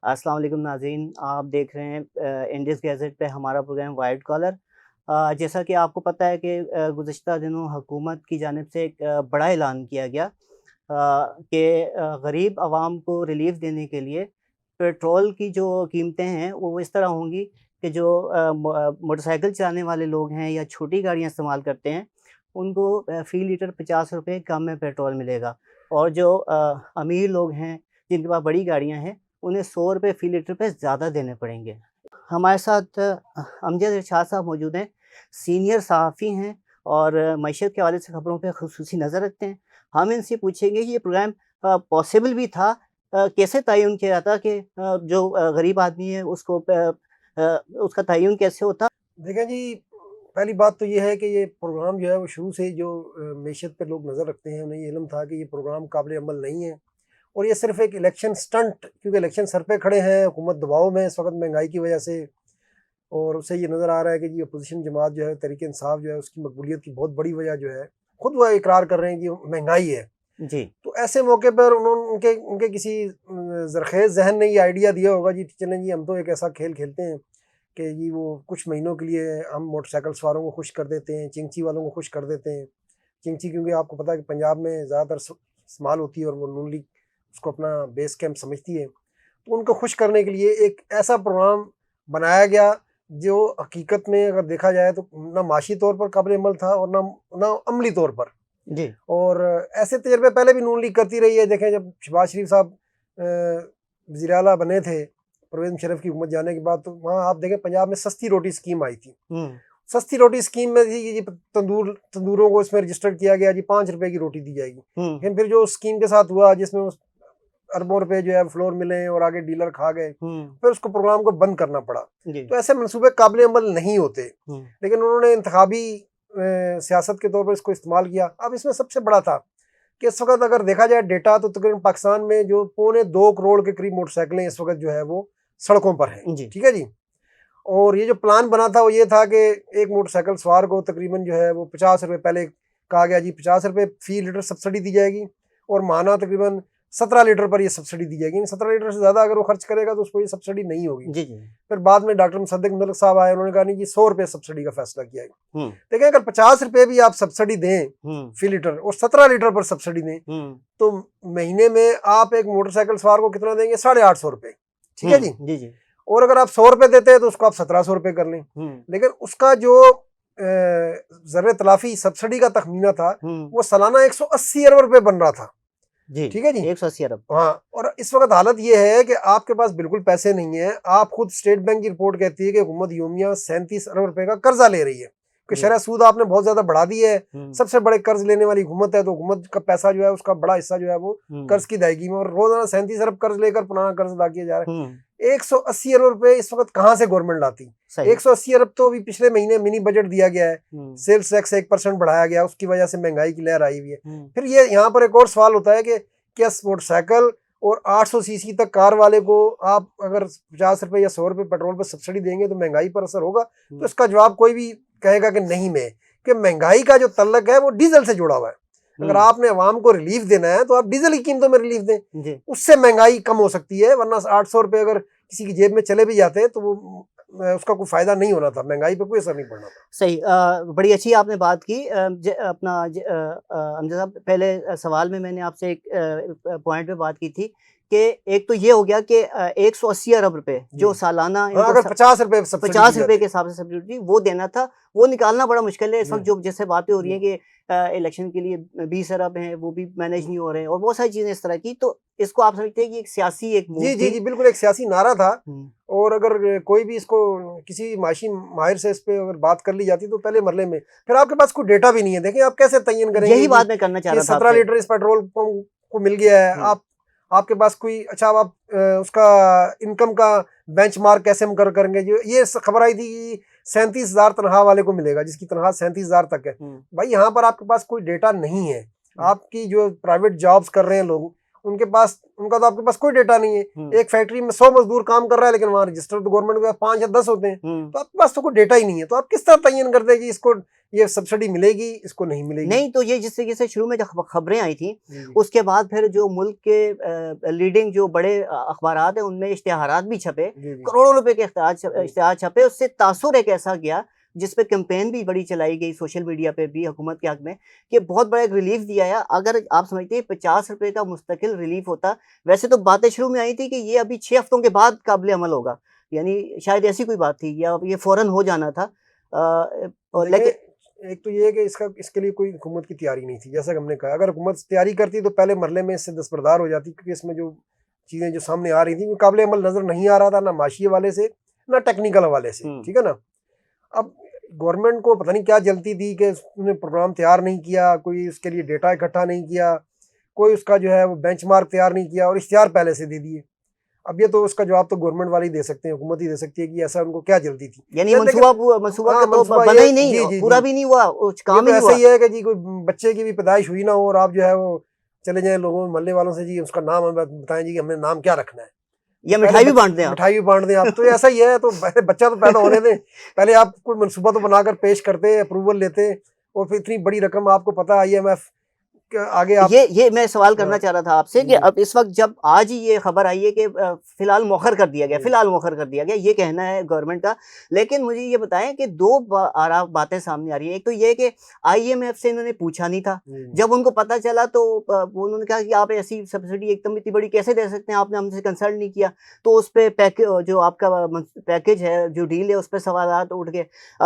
अस्सलाम वालेकुम नाज़रीन, आप देख रहे हैं इंडियस गैज़ेट पे हमारा प्रोग्राम वाइट कॉलर। जैसा कि आपको पता है कि गुज़िश्ता दिनों हुकूमत की जानिब से एक बड़ा ऐलान किया गया कि गरीब आवाम को रिलीफ़ देने के लिए पेट्रोल की जो कीमतें हैं वो इस तरह होंगी कि जो मोटरसाइकिल चलाने वाले लोग हैं या छोटी गाड़ियाँ इस्तेमाल करते हैं, उनको फ़ी लीटर ₹50 कम में पेट्रोल मिलेगा। और जो अमीर लोग हैं, जिनके पास बड़ी गाड़ियाँ हैं, उन्हें ₹100 फ़ी लीटर पे ज़्यादा देने पड़ेंगे। हमारे साथ अमजद इरशाद साहब मौजूद हैं, सीनियर सहाफ़ी हैं और मईशत के हवाले से खबरों पे ख़ुसूसी नज़र रखते हैं। हम इनसे पूछेंगे कि ये प्रोग्राम पॉसिबल भी था, कैसे तयन किया जाता कि जो गरीब आदमी है उसको उसका तयन कैसे होता? देखें जी, पहली बात तो ये है कि ये प्रोग्राम जो है वो शुरू से जो मैशत पे लोग नज़र रखते हैं, उन्हें ये इल्म था कि ये प्रोग्राम काबिल अमल नहीं है और ये सिर्फ एक इलेक्शन स्टंट, क्योंकि इलेक्शन सर पे खड़े हैं, हुकूमत दबाव में इस वक्त महंगाई की वजह से। और उससे ये नज़र आ रहा है कि जी अपोजिशन जमात जो है, तहरीक इंसाफ जो है, उसकी मकबूलियत की बहुत बड़ी वजह जो है, खुद वह इकरार कर रहे हैं कि महंगाई है। जी। तो ऐसे मौके पर उन्होंने उनके उनके किसी ज़रख़ेज़ ज़हन ने ये आइडिया दिया होगा जी, चलें जी हम तो एक ऐसा खेल खेलते हैं कि जी वो कुछ महीनों के लिए हम मोटरसाइकिल सवारों को खुश कर देते हैं, चिंची वालों को खुश कर देते हैं। चिंची क्योंकि आपको पता है कि पंजाब में ज़्यादातर इस्तेमाल होती है और वो नून लीग उसको अपना बेस कैंप समझती है। तो उनको खुश करने के लिए एक ऐसा प्रोग्राम बनाया गया जो हकीकत में अगर देखा जाए तो ना माशी तौर पर काबिल अमल था और ना ना अमली तौर पर। जी। और ऐसे तजर्बे पहले भी नून लीग करती रही है। देखें, जब शहबाज शरीफ साहब वज़ीर आला बने थे परवेज़ मुशर्रफ की हुकूमत जाने के बाद, तो वहाँ आप देखें पंजाब में सस्ती रोटी स्कीम आई थी। हुँ। सस्ती रोटी स्कीम में थी कि जी तंदूरों को इसमें रजिस्टर किया गया जी, ₹5 की रोटी दी जाएगी। हुँ। लेकिन फिर जो स्कीम के साथ हुआ, जिसमें उस अरबों रुपए जो है फ्लोर मिले और आगे डीलर खा गए, हुँ। फिर उसको प्रोग्राम को बंद करना पड़ा। जी। तो ऐसे मंसूबे काबिल अमल नहीं होते, हुँ। लेकिन उन्होंने इंतखाबी सियासत के तौर पर इसको इस्तेमाल किया। अब इसमें सबसे बड़ा था कि इस वक्त अगर देखा जाए डेटा, तो तकरीबन पाकिस्तान में जो 2.25 करोड़ के करीब मोटरसाइकिलें इस वक्त जो है वो सड़कों पर हैं। जी। ठीक है जी। और ये जो प्लान बना था वो ये था कि एक मोटरसाइकिल सवार को तकरीबन जो है वो ₹50 पहले कहा गया जी, ₹50 फ़ी लीटर सब्सिडी दी जाएगी और माना तकरीबन 17 लीटर पर ये सब्सिडी दी जाएगी। 17 लीटर से ज़्यादा अगर वो खर्च करेगा तो उसको ये सब्सिडी नहीं होगी। जी, जी। फिर बाद में डॉक्टर मुसद्दिक मलिक साहब आए, उन्होंने कहा नहीं जी, ₹100 सब्सिडी का फैसला किया है। हुँ। देखिए, अगर ₹50 भी आप सब्सिडी दें हुँ। फ़ी लीटर और 17 लीटर पर सब्सिडी दें, हुँ। तो महीने में आप एक मोटरसाइकिल सवार को कितना देंगे? ₹850। ठीक हुँ। है जी। जी, जी। और अगर आप ₹100 देते हैं तो उसको आप ₹1700 कर लें। हुँ। लेकिन उसका जो ज़र तलाफ़ी सब्सिडी का तखमीना था, हुँ। वो सालाना ₹180 अरब रुपए बन रहा था। जी, ठीक है जी। 180 अरब। हाँ, और इस वक्त हालत ये है कि आपके पास बिल्कुल पैसे नहीं है। आप खुद स्टेट बैंक की रिपोर्ट कहती है कि हुकूमत योमिया 37 अरब रुपए का कर्जा ले रही है, कि जी। शरह सूद आपने बहुत ज्यादा बढ़ा दी है। हुँ। सबसे बड़े कर्ज लेने वाली हुकूमत है, तो हुकूमत का पैसा जो है उसका बड़ा हिस्सा जो है वो हुँ। कर्ज की अदायगी में, और रोजाना 37 अरब कर्ज लेकर पुराना कर्ज अदा किया जा रहा हुँ। है। 180 अरब रुपए इस वक्त कहाँ से गवर्नमेंट लाती? सही। 180 अरब तो अभी पिछले महीने मिनी बजट दिया गया है, हुँ। सेल्स टैक्स 1% बढ़ाया गया, उसकी वजह से महंगाई की लहर आई हुई है। हुँ। फिर ये यहाँ पर एक और सवाल होता है कि क्या मोटरसाइकिल और 800 सीसी तक कार वाले को आप अगर ₹50 या ₹100 पेट्रोल पर सब्सिडी देंगे तो महंगाई पर असर होगा? तो इसका जवाब कोई भी कहेगा कि नहीं में, कि महंगाई का जो तल्लक है वो डीजल से जुड़ा हुआ है। अगर आपने अवाम को रिलीफ देना है तो आप डीजल की कीमतों में रिलीफ दें, जी। उससे महंगाई कम हो सकती है। वरना ₹800 अगर किसी की जेब में चले भी जाते हैं तो वो उसका कोई फायदा नहीं होना था, महंगाई पे कोई असर नहीं पड़ना था। सही। बड़ी अच्छी आपने बात की। अमजद साहब, पहले सवाल में मैंने आपसे एक पॉइंट पे बात की थी कि एक तो ये हो गया कि 180 अरब रुपए जो सालाना हाँ, इनको अगर ₹50 सब्सिडी दी ₹50 जाती के हिसाब से सब्सिडी वो देना था, वो निकालना बड़ा मुश्किल है। इस वक्त जी। जो जैसे बातें हो रही हैं कि इलेक्शन के लिए 20 अरब हैं, वो भी मैनेज नहीं हो रहे हैं और बहुत सारी चीज़ें इस तरह की। तो इसको आप समझते हैं कि एक सियासी एक मूव जी, जी, थी? जी, बिल्कुल एक सियासी नारा था। हुँ। और अगर कोई भी इसको किसी माशी माहिर से इस पे अगर बात कर ली जाती तो पहले मरले में, फिर आपके पास कोई डेटा भी नहीं है। देखिए, आप कैसे तयन करेंगे यही जी बात मैं करना चाह कि रहा था 17 आपसे। लीटर इस पेट्रोल पंप को मिल गया है। हुँ। आपके पास कोई अच्छा, अब आप उसका इनकम का बेंचमार्क कैसे हम करेंगे? जो ये खबर आई थी कि 37,000 तनख्वाह वाले को मिलेगा, जिसकी तनख्वाह 37,000 तक है। हुँ। भाई, यहाँ पर आपके पास कोई डेटा नहीं है। हुँ। आपकी जो प्राइवेट जॉब्स कर रहे हैं लोग, उनका तो आपके पास कोई डेटा नहीं है। एक फैक्ट्री में 100 मजदूर काम कर रहा है, लेकिन वहाँ रजिस्टर तो गवर्नमेंट के पास 5 या 10 होते हैं, तो आपके पास तो कोई डेटा ही नहीं है। तो आप किस तरह तयन करते हैं कि इसको ये सब्सिडी मिलेगी, इसको नहीं मिलेगी? नहीं, तो ये जिस तरीके से शुरू में जब खबरें आई थी, उसके बाद फिर जो मुल्क के लीडिंग जो बड़े अखबारात हैं उनमें इश्तिहारात भी छपे, करोड़ों रुपए के इश्तिहार छपे। उससे तासुर एक ऐसा गया जिस पे कैंपेन भी बड़ी चलाई गई सोशल मीडिया पे भी हुकूमत के हक में, कि बहुत बड़ा एक रिलीफ दिया है। अगर आप समझते हैं 50 रुपए का मुस्तकिल रिलीफ होता, वैसे तो बातें शुरू में आई थी कि ये अभी 6 हफ्तों के बाद काबिल अमल होगा, यानी शायद ऐसी कोई बात थी, या ये फौरन हो जाना था। और लेकिन एक तो ये है कि इसके लिए कोई हुकूमत की तैयारी नहीं थी। जैसा कि हमने कहा, अगर हुकूमत तैयारी करती तो पहले मरले में इससे दस्तबरदार हो जाती, क्योंकि इसमें जो चीज़ें जो सामने आ रही थी वो काबिल अमल नज़र नहीं आ रहा था, ना माशी हवाले से ना टेक्निकल हवाले से, ठीक है ना। अब गवर्नमेंट को पता नहीं क्या जल्दी थी कि उसने प्रोग्राम तैयार नहीं किया, कोई उसके लिए डेटा इकट्ठा नहीं किया, कोई उसका जो है वो बेंचमार्क तैयार नहीं किया, और इश्तिहार पहले से दे दिए। अब ये तो उसका जवाब तो गवर्नमेंट वाले ही दे सकते हैं, हुकूमत ही दे सकती है कि ऐसा उनको क्या जल्दी थी। यानी मंसूबा तो बना ही नहीं, पूरा भी नहीं हुआ, काम ही ऐसा ही है कि जी कोई बच्चे की भी पैदाइश हुई ना हो और आप जो है वो चले जाएं लोगों मोहल्ले वालों से, जी उसका नाम हमें बताएं जी, हमने नाम क्या रखना है, या मिठाई भी बांट दें, मिठाई भी बांट दें आप। तो ऐसा ही है, तो बच्चा तो पैदा होने दें, पहले आप कोई मनसूबा तो बनाकर पेश करते, अप्रूवल लेते, और फिर इतनी बड़ी रकम आपको पता IMF आगे आप ये मैं सवाल करना चाह रहा था आपसे कि अब इस वक्त जब आज ही ये खबर आई है कि फिलहाल मौखर कर दिया गया, ये कहना है गवर्नमेंट का। लेकिन मुझे ये बताएं कि दो बातें सामने आ रही है। एक तो ये कि IMF से इन्होंने पूछा नहीं था, जब उनको पता चला तो उन्होंने कहा कि आप ऐसी सब्सिडी एकदम इतनी बड़ी कैसे दे सकते हैं, आपने हमसे कंसल्ट नहीं किया। तो उस पर जो आपका पैकेज है, जो डील है, उस पर सवाल उठ गए।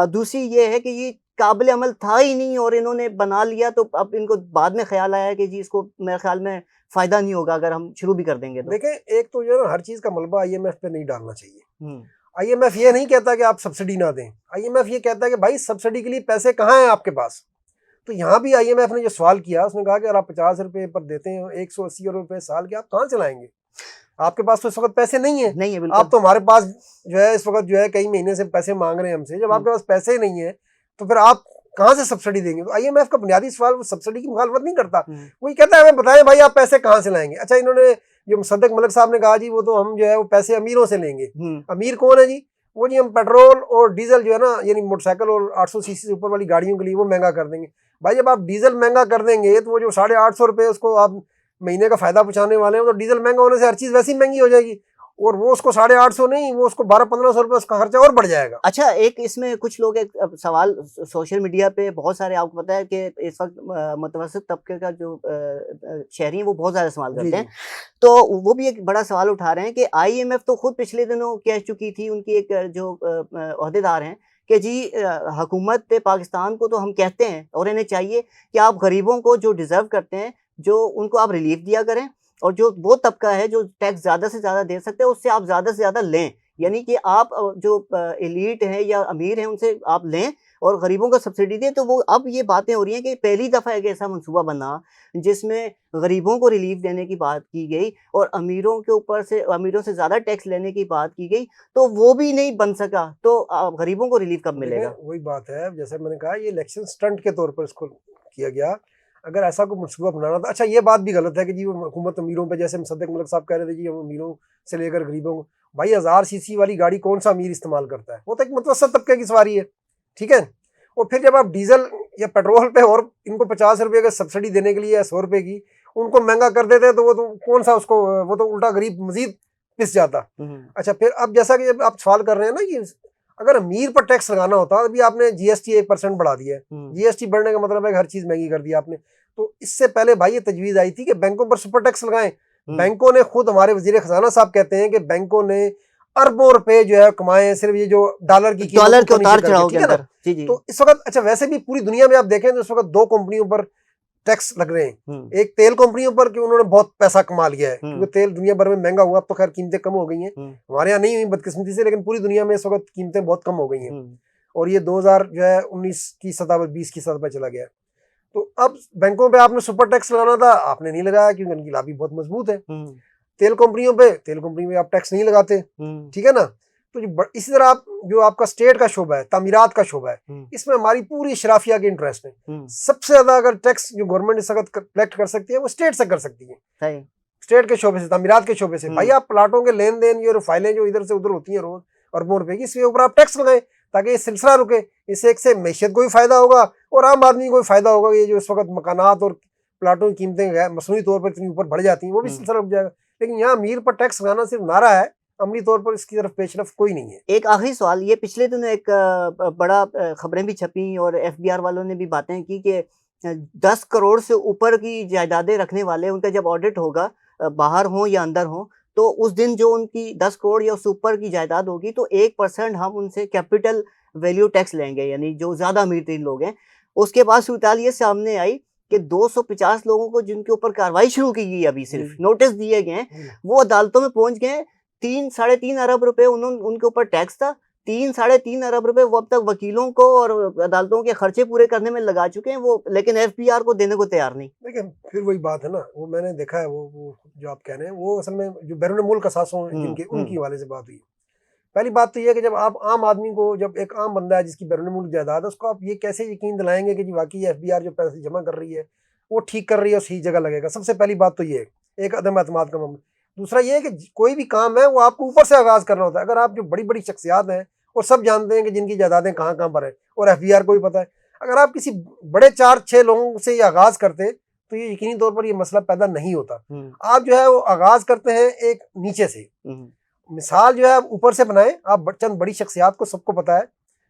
दूसरी ये है कि ये काबिल अमल था ही नहीं और इन्होंने बना लिया, तो अब इनको बाद में ख्याल आया कि जी इसको मेरे ख्याल में फायदा नहीं होगा अगर हम शुरू भी कर देंगे तो। देखें, एक तो जो है ना, हर चीज का मलबा IMF पे नहीं डालना चाहिए। IMF ये नहीं कहता कि आप सब्सिडी ना दें, IMF ये कहता है कि भाई सब्सिडी के लिए पैसे कहाँ हैं आपके पास। तो यहाँ भी IMF ने जो सवाल किया, उसने कहा कि अगर आप 50 रुपए पर देते हैं 180 रुपए साल के, आप कहाँ चलाएंगे? आपके पास तो इस वक्त पैसे नहीं है, आप तो हमारे पास जो है इस वक्त जो है कई महीने से पैसे मांग रहे हैं हमसे। जब आपके पास पैसे ही नहीं है तो फिर आप कहाँ से सब्सिडी देंगे? तो IMF का बुनियादी सवाल वो सब्सिडी की मुखालफत नहीं करता, वो कहता है हमें बताएं भाई आप पैसे कहाँ से लाएंगे। अच्छा, इन्होंने जो मुसद्दक मलिक साहब ने कहा जी वो तो हम जो है वो पैसे अमीरों से लेंगे। अमीर कौन है जी? वो जी हम पेट्रोल और डीजल जो है ना, यानी मोटरसाइकिल और 800 cc से ऊपर वाली गाड़ियों के लिए वो महंगा कर देंगे। भाई जब आप डीजल महंगा कर देंगे तो वो जो 850 रुपये उसको आप महीने का फायदा पहुंचाने वाले हैं, तो डीजल महंगा होने से हर चीज वैसी महंगी हो जाएगी, और वो उसको 850 नहीं, वो उसको 1200-1500 रुपये उसका खर्चा और बढ़ जाएगा। अच्छा, एक इसमें कुछ लोग एक सवाल सोशल मीडिया पे बहुत सारे, आपको पता है कि इस वक्त मुतवस्सित तबके का जो शहरी हैं वो बहुत ज़्यादा इस्तेमाल करते हैं, तो वो भी एक बड़ा सवाल उठा रहे हैं कि IMF तो खुद पिछले दिनों कह चुकी थी, उनकी एक जो ओहदेदार हैं, कि जी हुकूमत पाकिस्तान को तो हम कहते हैं और इन्हें चाहिए कि आप गरीबों को जो डिज़र्व करते हैं, जो उनको आप रिलीफ दिया करें, और जो वो तबका है जो टैक्स ज़्यादा से ज़्यादा दे सकते हैं उससे आप ज़्यादा से ज़्यादा लें, यानी कि आप जो एलीट हैं या अमीर हैं उनसे आप लें और गरीबों को सब्सिडी दें। तो वो अब ये बातें हो रही हैं कि पहली दफ़ा एक ऐसा मंसूबा बना जिसमें गरीबों को रिलीफ देने की बात की गई और अमीरों के ऊपर से, अमीरों से ज़्यादा टैक्स लेने की बात की गई, तो वो भी नहीं बन सका। तो गरीबों को रिलीफ कब मिलेगा? वही बात है, जैसे मैंने कहा, ये इलेक्शन स्टंट के तौर पर इसको किया गया। अगर ऐसा कोई मनसूबा बनाना था, अच्छा ये बात भी गलत है कि जी वो हुकूमत अमीरों पे, जैसे मुसद्दक मलिक साहब कह रहे थे जी हम अमीरों से लेकर गरीबों को, भाई 1000 cc वाली गाड़ी कौन सा अमीर इस्तेमाल करता है? वो तो एक मुतवस्सित तबके की सवारी है, ठीक है। और फिर जब आप डीजल या पेट्रोल पे और इनको 50 रुपये का सब्सिडी देने के लिए या 100 रुपये की उनको महंगा कर देते तो वो तो कौन सा उसको, वो तो उल्टा गरीब मजीद पिस जाता। अच्छा, फिर अब जैसा कि आप सवाल कर रहे हैं ना कि अगर अमीर पर टैक्स लगाना होता, अभी आपने GST 1% बढ़ा दिया है। GST बढ़ने का मतलब है कि हर चीज महंगी कर दी आपने। तो इससे पहले भाई ये तजवीज आई थी कि बैंकों पर सुपर टैक्स लगाएं। बैंकों ने खुद, हमारे वजीर खजाना साहब कहते हैं कि बैंकों ने अरबों रुपए जो है कमाए, सिर्फ ये जो डॉलर की डॉलर के उतार चढ़ाव के अंदर। तो इस वक्त, अच्छा वैसे भी पूरी दुनिया में आप देखें तो इस वक्त 2 कंपनियों पर टैक्स लग रहे हैं। एक तेल कंपनियों पर कि उन्होंने बहुत पैसा कमा लिया है, क्योंकि तेल दुनिया भर में महंगा हुआ। अब तो खैर कीमतें कम हो गई हैं, हमारे यहाँ नहीं हुई बदकिस्मती से, लेकिन पूरी दुनिया में इस वक्त कीमतें बहुत कम हो गई हैं, और ये 2019 की सतह पर, 20 की सतह पर चला गया। तो अब बैंकों पे आपने सुपर टैक्स लगाना था, आपने नहीं लगाया क्योंकि उनकी लॉबी बहुत मजबूत है। तेल कंपनी पे आप टैक्स नहीं लगाते, ठीक है ना। तो इसी तरह आप जो आपका स्टेट का शोबा है, तामीरात का शोबा है, इसमें हमारी पूरी शराफिया के इंटरेस्ट है। सबसे ज्यादा अगर टैक्स जो गवर्नमेंट इस वक्त कलेक्ट कर सकती है वो स्टेट से कर सकती है। स्टेट के शोबे से, तामीरात के शोबे से, भाई आप प्लाटों के लेन देन, ये फाइलें जो इधर से उधर होती हैं रोज अरबों रुपए की, इसके ऊपर आप टैक्स लगाएं ताकि ये सिलसिला रुके। इससे एक से मैशियत को भी फायदा होगा और आम आदमी को भी फायदा होगा। ये जो इस वक्त मकानात और प्लाटों की कीमतें मसनूई तौर पर इतनी ऊपर बढ़ जाती हैं, वो भी सिलसिला रुक जाएगा। लेकिन यहाँ अमीर पर टैक्स लगाना सिर्फ नारा है, अमली तौर पर इसकी तरफ पेशरफ कोई नहीं है। एक आखिरी सवाल, ये पिछले दिनों एक बड़ा खबरें भी छपी और एफबीआर वालों ने भी बातें की कि 10 करोड़ से ऊपर की जायदादें रखने वाले, उनका जब ऑडिट होगा, बाहर हो या अंदर हो, तो उस दिन जो उनकी 10 करोड़ या उससे ऊपर की जायदाद होगी तो 1% हम उनसे कैपिटल वैल्यू टैक्स लेंगे, यानी जो ज़्यादा अमीर तीन लोग हैं। उसके बाद सूरत ये सामने आई कि 250 लोगों को जिनके ऊपर कार्रवाई शुरू की गई, अभी सिर्फ नोटिस दिए गए हैं, वो अदालतों में पहुंच गए। 3-3.5 अरब रुपए उनके ऊपर टैक्स था। 3-3.5 अरब रुपए वो अब तक वकीलों को और अदालतों के खर्चे पूरे करने में लगा चुके हैं वो, लेकिन एफबीआर को देने को तैयार नहीं। देखिए फिर वही बात है ना, वो मैंने देखा है, वो जो आप कह रहे हैं वो असल में जो बैरून मुल्क असासों जिनके उनकी हवाले से बात हुई। पहली बात तो ये है कि जब आप आम आदमी को, जब एक आम बंदा है जिसकी बैरून मुल्क जायदाद है, उसको आप ये कैसे यकीन दिलाएंगे कि जी वाकई एफबीआर जो पैसे जमा कर रही है वो ठीक कर रही है और सही जगह लगेगा। सबसे पहली बात तो ये है, एक अदम एतमाद का मामला। दूसरा ये है कि कोई भी काम है वो आपको ऊपर से आगाज करना होता है। अगर आप जो बड़ी बड़ी शख्सियात हैं और सब जानते हैं कि जिनकी जायदादें कहाँ कहाँ पर है और एफबीआर को भी पता है, अगर आप किसी बड़े 4-6 लोगों से ये आगाज करते तो ये यकीनी तौर पर ये मसला पैदा नहीं होता। आप जो है वो आगाज करते हैं एक नीचे से, मिसाल जो है आप ऊपर से बनाए। आप चंद बड़ी शख्सियात को सबको पता है,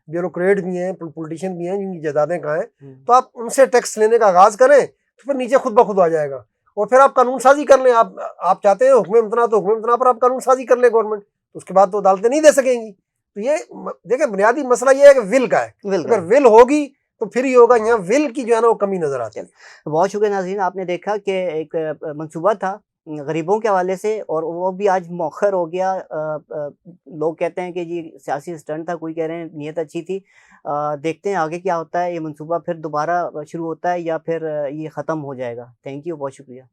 ब्यूरोक्रेट भी हैं, पॉलिटिशियन भी हैं, जिनकी जायदादें कहाँ हैं, तो आप उनसे टैक्स लेने का आगाज करें तो फिर नीचे खुद ब खुद आ जाएगा। और फिर आप कानून साजी कर लें। आप चाहते हैं हुक्म इम्तना, तो हुक्म इम्तना पर आप कानून साजी कर ले गवर्नमेंट, तो उसके बाद तो अदालतें नहीं दे सकेंगी। तो ये देखिए बुनियादी मसला ये है कि विल का है। अगर विल होगी तो फिर ही होगा। यहाँ विल की जो है ना वो कमी नजर आती है। बहुत शुक्रिया नाज़रीन, आपने देखा कि एक मंसूबा था गरीबों के हवाले से और वो भी आज मौखर हो गया। लोग कहते हैं कि जी सियासी स्टंट था, कोई कह रहे हैं नीयत अच्छी थी। देखते हैं आगे क्या होता है, ये मंसूबा फिर दोबारा शुरू होता है या फिर ये ख़त्म हो जाएगा। थैंक यू, बहुत शुक्रिया।